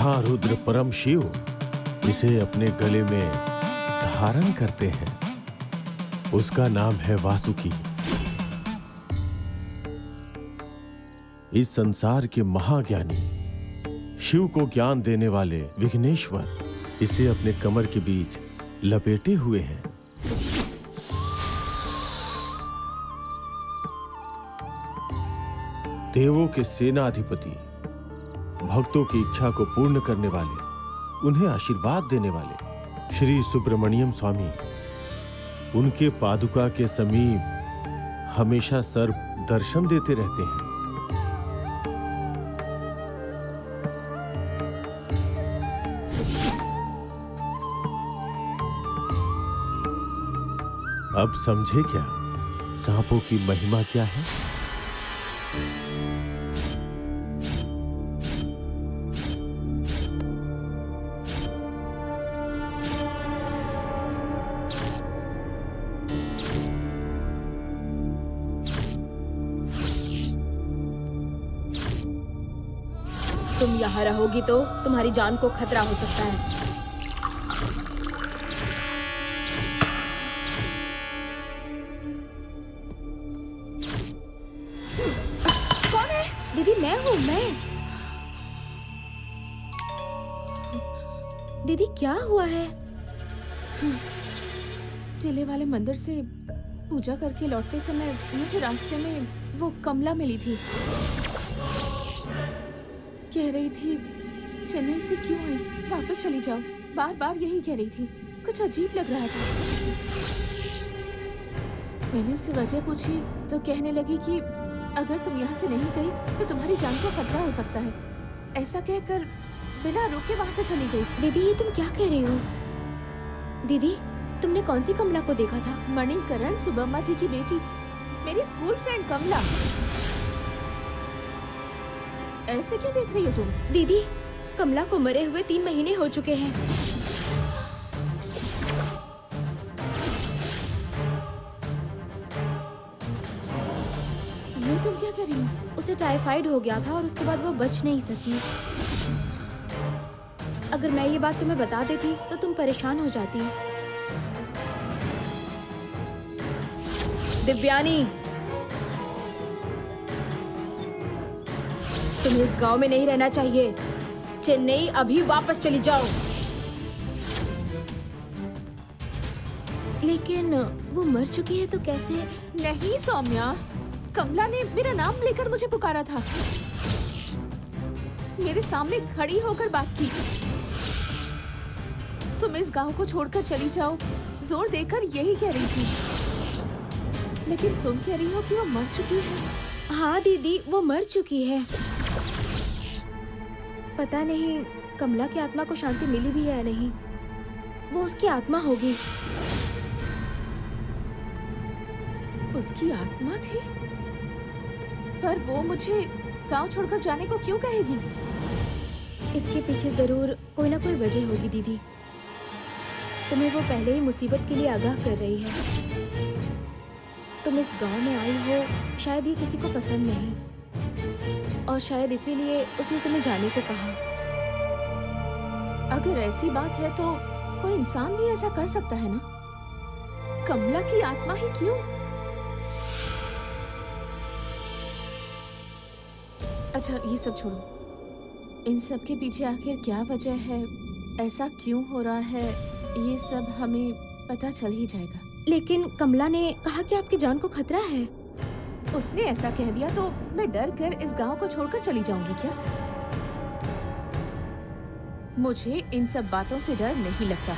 महारुद्र परम शिव इसे अपने गले में धारण करते हैं। उसका नाम है वासुकी। इस संसार के महाज्ञानी, शिव को ज्ञान देने वाले विघ्नेश्वर इसे अपने कमर के बीच लपेटे हुए हैं। देवों के सेनाधिपति, भक्तों की इच्छा को पूर्ण करने वाले, उन्हें आशीर्वाद देने वाले श्री सुब्रमण्यम स्वामी उनके पादुका के समीप हमेशा सर्व दर्शन देते रहते हैं। अब समझे क्या सांपों की महिमा क्या है? तुम यहाँ रहोगी तो तुम्हारी जान को खतरा हो सकता है। कौन है? दीदी मैं हूँ, मैं। दीदी क्या हुआ है? टिले वाले मंदिर से पूजा करके लौटते समय मुझे रास्ते में वो कमला मिली थी। कह रही थी चेन्नई से क्यों आई, वापस चली जाओ। बार बार यही कह रही थी। कुछ अजीब लग रहा था। मैंने उससे वजह पूछी तो कहने लगी कि अगर तुम यहाँ से नहीं गई तो तुम्हारी जान को खतरा हो सकता है। ऐसा कहकर बिना रुके वहाँ से चली गई। दीदी ये तुम क्या कह रही हो? दीदी तुमने कौन सी कमला को देखा था? मणिकरण, सुब्बम्मा जी की बेटी, मेरी स्कूल फ्रेंड कमला। ऐसे क्यों देख रही हो तुम? दीदी कमला को मरे हुए 3 महीने हो चुके हैं। ये तुम क्या कर रही हो? उसे टाइफाइड हो गया था और उसके बाद वो बच नहीं सकी। अगर मैं ये बात तुम्हें बता देती तो तुम परेशान हो जाती। दिव्यानी, तुम्हें इस गांव में नहीं रहना चाहिए। चेन्नई अभी वापस चली जाओ। लेकिन वो मर चुकी है तो कैसे? नहीं सौम्या, कमला ने मेरा नाम लेकर मुझे पुकारा था। मेरे सामने खड़ी होकर बात की। तुम इस गांव को छोड़कर चली जाओ, जोर देकर यही कह रही थी। लेकिन तुम कह रही हो कि वो मर चुकी है। हाँ दीदी वो मर चुकी है। पता नहीं कमला की आत्मा को शांति मिली भी है या नहीं। वो उसकी आत्मा होगी। उसकी आत्मा थी? पर वो मुझे गांव छोड़कर जाने को क्यों कहेगी? इसके पीछे जरूर कोई ना कोई वजह होगी दीदी। तुम्हें वो पहले ही मुसीबत के लिए आगाह कर रही है। तुम इस गांव में आई हो, शायद ये किसी को पसंद नहीं, और शायद इसीलिए उसने तुम्हें जाने को कहा। अगर ऐसी बात है तो कोई इंसान भी ऐसा कर सकता है ना? कमला की आत्मा ही क्यों? अच्छा ये सब छोड़ो। इन सब के पीछे आखिर क्या वजह है, ऐसा क्यों हो रहा है, ये सब हमें पता चल ही जाएगा। लेकिन कमला ने कहा कि आपकी जान को खतरा है। उसने ऐसा कह दिया तो मैं डर कर इस गांव को छोड़कर चली जाऊंगी क्या? मुझे इन सब बातों से डर नहीं लगता।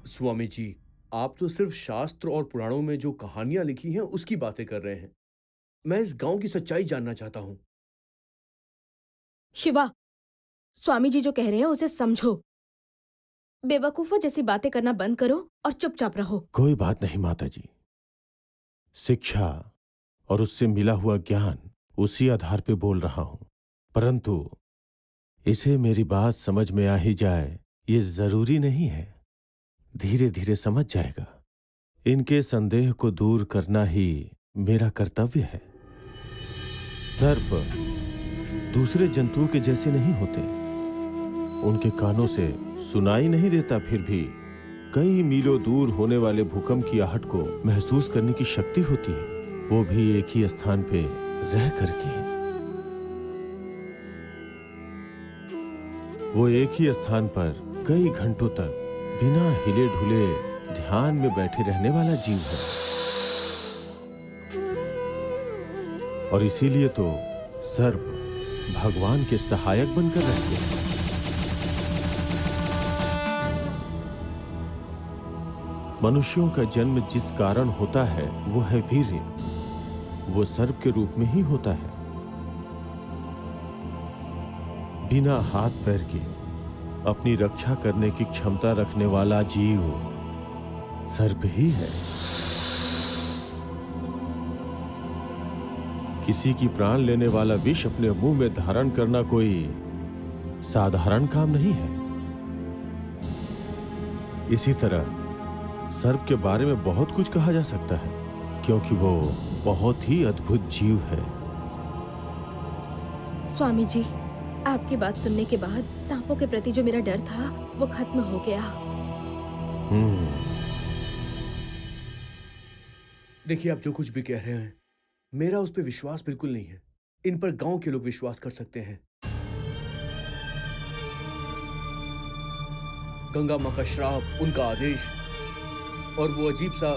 स्वामी जी, आप तो सिर्फ शास्त्र और पुराणों में जो कहानियां लिखी हैं उसकी बातें कर रहे हैं। मैं इस गांव की सच्चाई जानना चाहता हूं। शिवा, स्वामी जी जो कह रहे हैं उसे समझो। बेवकूफों जैसी बातें करना बंद करो और चुपचाप रहो। कोई बात नहीं माता जी। शिक्षा और उससे मिला हुआ ज्ञान उसी आधार पे बोल रहा हूं। परंतु इसे मेरी बात समझ में आ ही जाए ये जरूरी नहीं है। धीरे धीरे समझ जाएगा। इनके संदेह को दूर करना ही मेरा कर्तव्य है। सर्प दूसरे जंतुओं के जैसे नहीं होते। उनके कानों से सुनाई नहीं देता, फिर भी कई मीलों दूर होने वाले भूकंप की आहट को महसूस करने की शक्ति होती है, वो भी एक ही स्थान पे रह करके। वो एक ही स्थान पर कई घंटों तक बिना हिले ढुले ध्यान में बैठे रहने वाला जीव है। और इसीलिए तो सर्प भगवान के सहायक बनकर रहते हैं। मनुष्यों का जन्म जिस कारण होता है वो है वीर्य। वो सर्प के रूप में ही होता है। बिना हाथ पैर के अपनी रक्षा करने की क्षमता रखने वाला जीव सर्प ही है। किसी की प्राण लेने वाला विष अपने मुंह में धारण करना कोई साधारण काम नहीं है। इसी तरह सर्प के बारे में बहुत कुछ कहा जा सकता है, क्योंकि वो बहुत ही अद्भुत जीव है। स्वामी जी, आपकी बात सुनने के बाद सांपों के प्रति जो मेरा डर था वो खत्म हो गया। देखिए, आप जो कुछ भी कह रहे हैं, मेरा उस पर विश्वास बिल्कुल नहीं है। इन पर गांव के लोग विश्वास कर सकते हैं। गंगा माँ का श्राप, उनका आदेश, और वो अजीब सा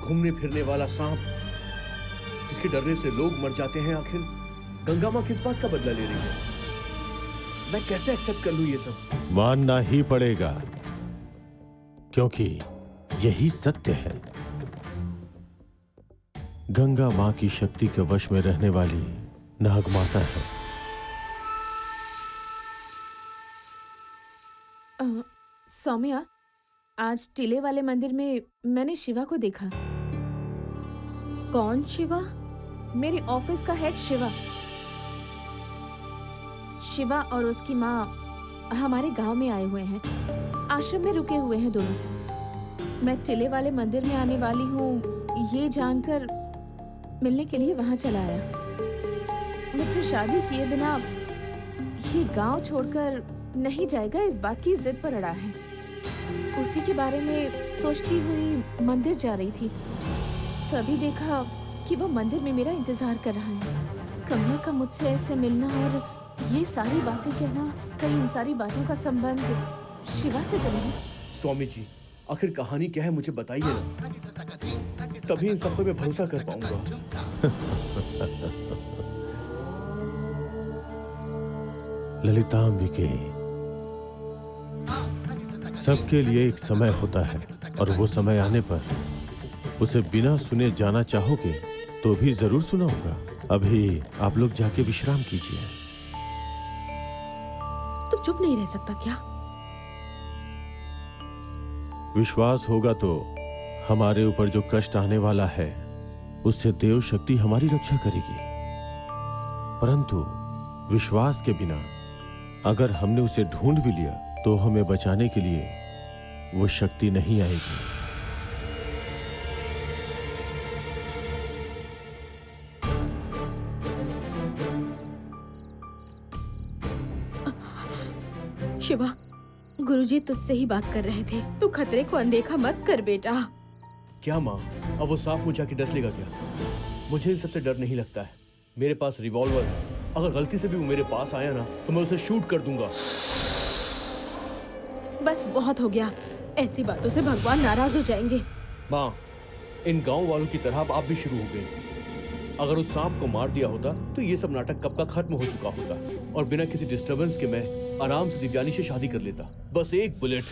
घूमने फिरने वाला सांप जिसके डरने से लोग मर जाते हैं। आखिर गंगा माँ किस बात का बदला ले रही है? मैं कैसे एक्सेप्ट कर लूं ये सब? मानना ही पड़ेगा, क्योंकि यही सत्य है। गंगा माँ की शक्ति के वश में रहने वाली नागमाता है। सौम्या, आज टीले वाले मंदिर में मैंने शिवा को देखा। कौन शिवा? मेरे ऑफिस का हेड शिवा। शिवा और उसकी माँ हमारे गांव में आए हुए हैं। आश्रम में रुके हुए हैं दोनों। मैं टीले वाले मंदिर में आने वाली हूँ ये जानकर मिलने के लिए वहां चला आया। मुझसे शादी किए बिना ये गांव छोड़कर नहीं जाएगा, इस बात की जिद पर अड़ा है। उसी के बारे में सोचती हुई मंदिर जा रही थी, तभी देखा कि वो मंदिर में मेरा इंतजार कर रहा है। कमला का मुझसे ऐसे मिलना और ये सारी बातें कहना, कहीं इन सारी बातों का संबंध शिवा से तो नहीं? स्वामी जी, आखिर कहानी क्या है मुझे बताइए ना, तभी इन सब पे मैं भरोसा कर पाऊंगा। ललितांबिके, सबके लिए एक समय होता है, और वो समय आने पर उसे बिना सुने जाना चाहोगे तो भी जरूर सुना होगा। अभी आप लोग जाके विश्राम कीजिए। तुम चुप नहीं रह सकता क्या? विश्वास होगा तो हमारे ऊपर जो कष्ट आने वाला है उससे देव शक्ति हमारी रक्षा करेगी, परंतु विश्वास के बिना अगर हमने उसे ढूंढ भी लिया तो हमें बचाने के लिए वो शक्ति नहीं आएगी। शिवा, गुरुजी तुझसे ही बात कर रहे थे। तू खतरे को अनदेखा मत कर बेटा। क्या माँ, अब वो सांप मुझे आके डस लेगा क्या? मुझे इन सबसे डर नहीं लगता है। मेरे पास रिवॉल्वर, अगर गलती से भी वो मेरे पास आया ना तो मैं उसे शूट कर दूंगा। बस बहुत हो गया, ऐसी बातों से भगवान नाराज हो जाएंगे। माँ, इन गांव वालों की तरह अब आप भी शुरू हो गई। अगर उस सांप को मार दिया होता तो ये सब नाटक कब का खत्म हो चुका होता, और बिना किसी डिस्टरबेंस के मैं आराम से दिव्यानी से शादी कर लेता। बस एक बुलेट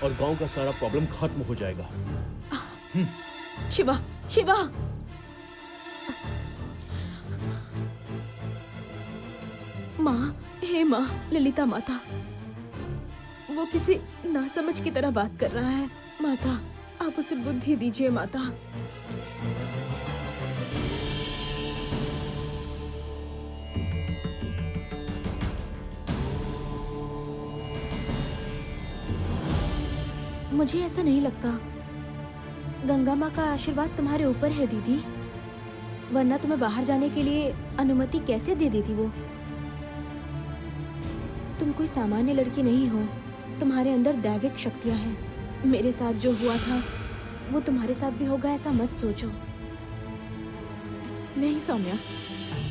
और गांव का सारा प्रॉब्लम खत्म हो जाएगा। शिवा, शिवा, माँ, हे माँ, ललिता माता, वो किसी नासमझ की तरह बात कर रहा है। माता, आप उसे बुद्धि दीजिए माता। मुझे ऐसा नहीं लगता। गंगा माँ का आशीर्वाद तुम्हारे ऊपर है दीदी, वरना तुम्हें बाहर जाने के लिए अनुमति कैसे दे देती वो? तुम कोई सामान्य लड़की नहीं हो। तुम्हारे अंदर दैविक शक्तियां हैं। मेरे साथ जो हुआ था वो तुम्हारे साथ भी होगा, ऐसा मत सोचो। नहीं सौम्या,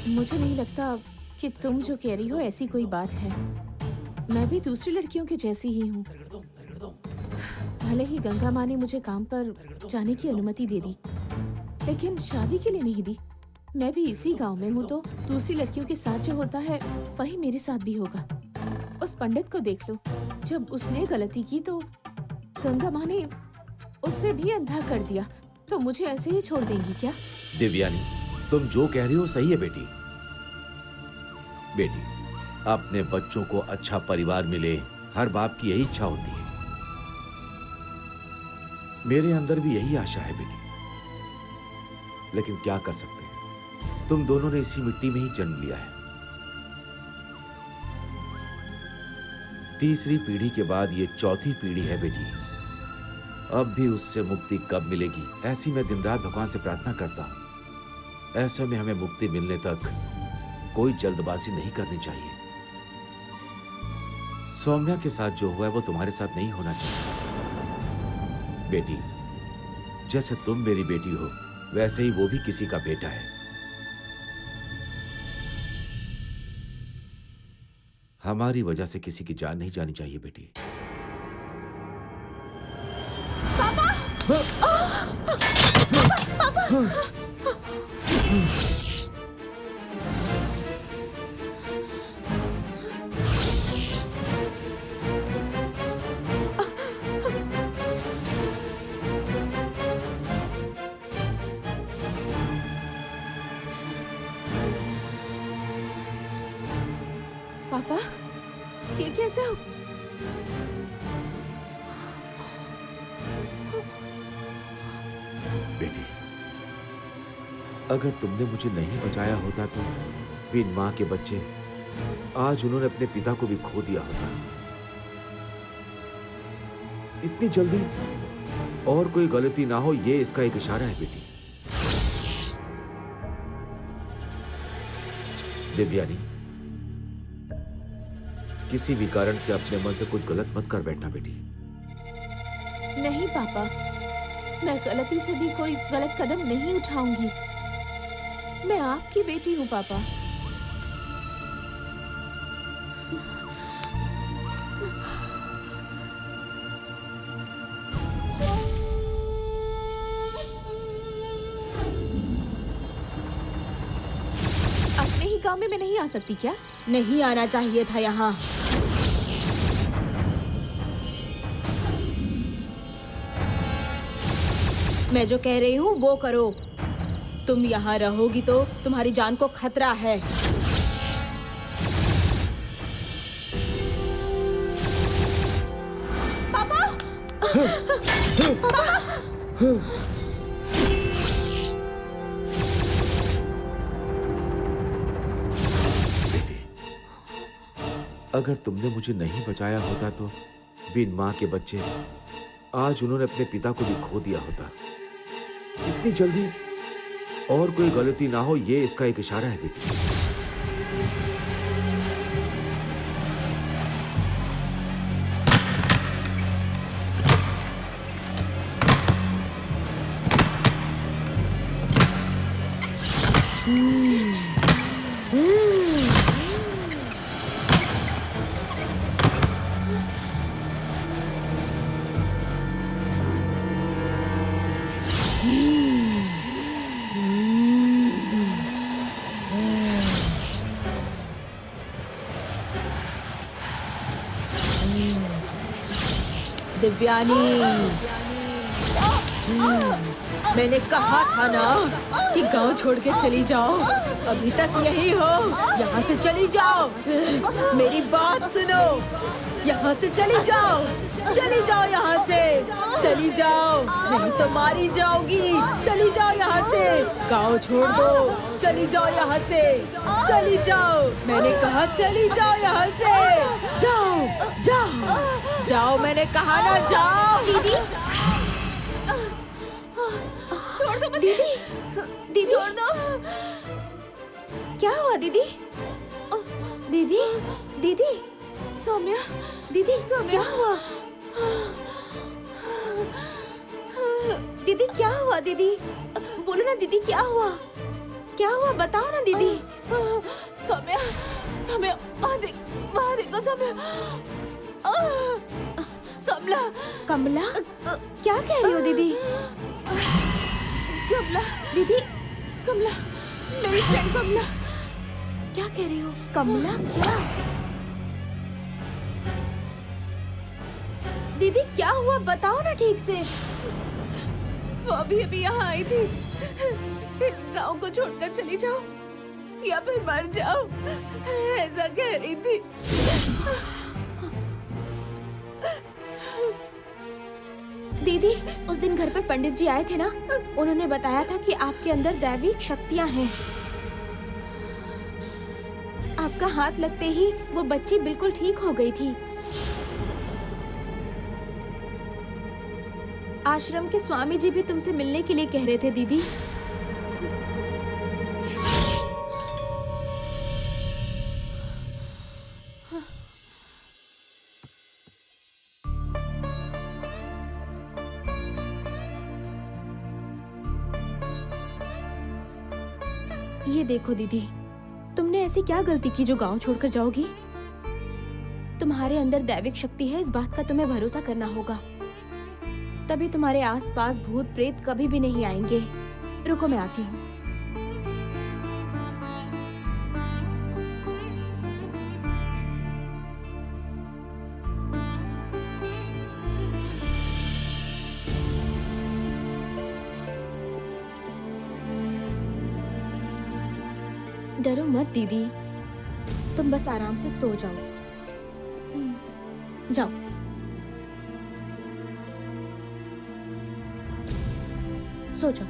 मुझे नहीं लगता कि तुम जो कह रही हो ऐसी कोई बात है। मैं भी दूसरी लड़कियों की जैसी ही हूँ। भले ही गंगा माँ ने मुझे काम पर जाने की अनुमति दे दी, लेकिन शादी के लिए नहीं दी। मैं भी इसी गांव में हूँ, तो दूसरी लड़कियों के साथ जो होता है वही मेरे साथ भी होगा। उस पंडित को देख लो, जब उसने गलती की तो गंगा माँ ने उसे भी अंधा कर दिया, तो मुझे ऐसे ही छोड़ देंगी क्या? दिव्यानी, तुम जो कह रही हो सही है बेटी। बेटी, अपने बच्चों को अच्छा परिवार मिले, हर बाप की यही इच्छा होती है। मेरे अंदर भी यही आशा है बेटी, लेकिन क्या कर सकते हैं, तुम दोनों ने इसी मिट्टी में ही जन्म लिया है। तीसरी पीढ़ी के बाद ये चौथी पीढ़ी है बेटी। अब भी उससे मुक्ति कब मिलेगी, ऐसी मैं दिन रात भगवान से प्रार्थना करता हूं। ऐसे में हमें मुक्ति मिलने तक कोई जल्दबाजी नहीं करनी चाहिए। सौम्या के साथ जो हुआ है वो तुम्हारे साथ नहीं होना चाहिए। बेटी, जैसे तुम मेरी बेटी हो, वैसे ही वो भी किसी का बेटा है। हमारी वजह से किसी की जान नहीं जानी चाहिए बेटी। पापा, ये कैसे हो? बेटी, अगर तुमने मुझे नहीं बचाया होता तो बिन मां के बच्चे आज उन्होंने अपने पिता को भी खो दिया होता। इतनी जल्दी और कोई गलती ना हो, ये इसका एक इशारा है बेटी। दिव्यानी, किसी भी कारण से अपने मन से कुछ गलत मत कर बैठना बेटी। नहीं पापा, मैं गलती से भी कोई गलत कदम नहीं उठाऊंगी। मैं आपकी बेटी हूँ पापा। अपने ही गांव में मैं नहीं आ सकती क्या? नहीं आना चाहिए था यहाँ। मैं जो कह रही हूँ वो करो। तुम यहाँ रहोगी तो तुम्हारी जान को खतरा है। अगर तुमने मुझे नहीं बचाया होता तो बिन मां के बच्चे आज उन्होंने अपने पिता को भी खो दिया होता। इतनी जल्दी और कोई गलती ना हो, ये इसका एक इशारा है बेटी। दिव्यानी, मैंने कहा था ना कि गांव छोड़ के चली जाओ। अभी तक यही हो। यहाँ से चली जाओ। मेरी बात सुनो। यहाँ से चली जाओ। चली जाओ यहाँ से। चली जाओ, नहीं तो मारी जाओगी। चली जाओ यहाँ से। गांव छोड़ दो। चली जाओ यहाँ से। चली जाओ। मैंने कहा चली जाओ यहाँ से। जाओ, जाओ, जाओ। मैंने कहा ना, जाओ। दीदी, छोड़ दो मुझे। दीदी, दीदी, छोड़ दो। क्या हुआ दीदी? दीदी, दीदी, सौम्या, दीदी क्या हुआ? दीदी क्या हुआ? दीदी बोलो ना दीदी, क्या हुआ? क्या हुआ बताओ ना दीदी। सौम्या, सौम्या, वहाँ देखो सौम्या। कमला, कमला क्या कह रही हो दीदी? कमला, दीदी कमला, मेरी फ्रेंड कमला। क्या कह रही हो? कमला क्या? दीदी क्या हुआ बताओ ना ठीक से। वो अभी यहाँ आई थी। इस गांव को छोड़कर चली जाओ या फिर मर जाओ, ऐसा कह रही थी। दीदी उस दिन घर पर पंडित जी आए थे ना, उन्होंने बताया था कि आपके अंदर दैविक शक्तियां हैं। आपका हाथ लगते ही वो बच्ची बिल्कुल ठीक हो गई थी। आश्रम के स्वामी जी भी तुमसे मिलने के लिए कह रहे थे दीदी। ये देखो दीदी, तुमने ऐसी क्या गलती की जो गांव छोड़कर जाओगी? तुम्हारे अंदर दैविक शक्ति है, इस बात का तुम्हें भरोसा करना होगा, तभी तुम्हारे आसपास भूत प्रेत कभी भी नहीं आएंगे। रुको मैं आती हूँ। डरो मत दीदी, तुम बस आराम से सो जाओ। जाओ। सो जाओ।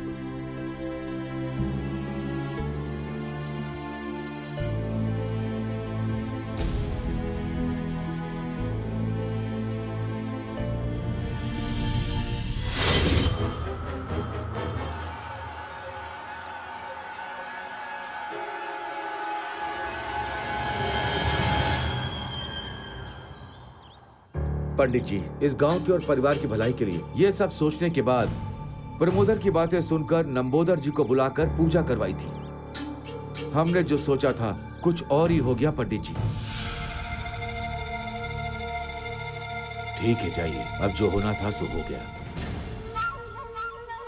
पंडित जी, इस गांव की और परिवार की भलाई के लिए ये सब सोचने के बाद प्रमोदर की बातें सुनकर नंबोदर जी को बुलाकर पूजा करवाई थी। हमने जो सोचा था कुछ और ही हो गया पंडित जी। ठीक है, जाइए। अब जो होना था सो हो गया।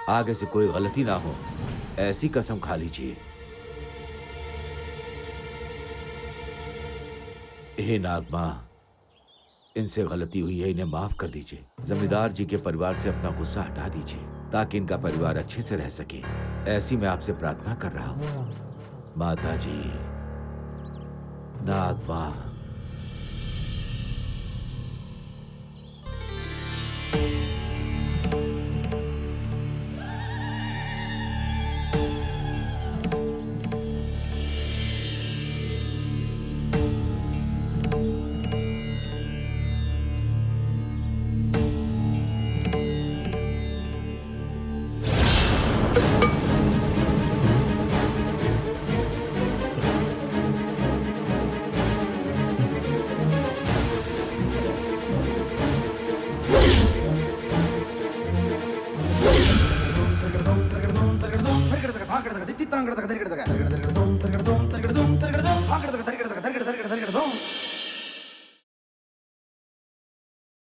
आगे से कोई गलती ना हो, ऐसी कसम खा लीजिए। हे नागमां, इनसे गलती हुई है, इन्हें माफ कर दीजिए। जमींदार जी के परिवार से अपना गुस्सा हटा दीजिए ताकि इनका परिवार अच्छे से रह सके। ऐसी मैं आपसे प्रार्थना कर रहा हूँ। माता जी, नागमां,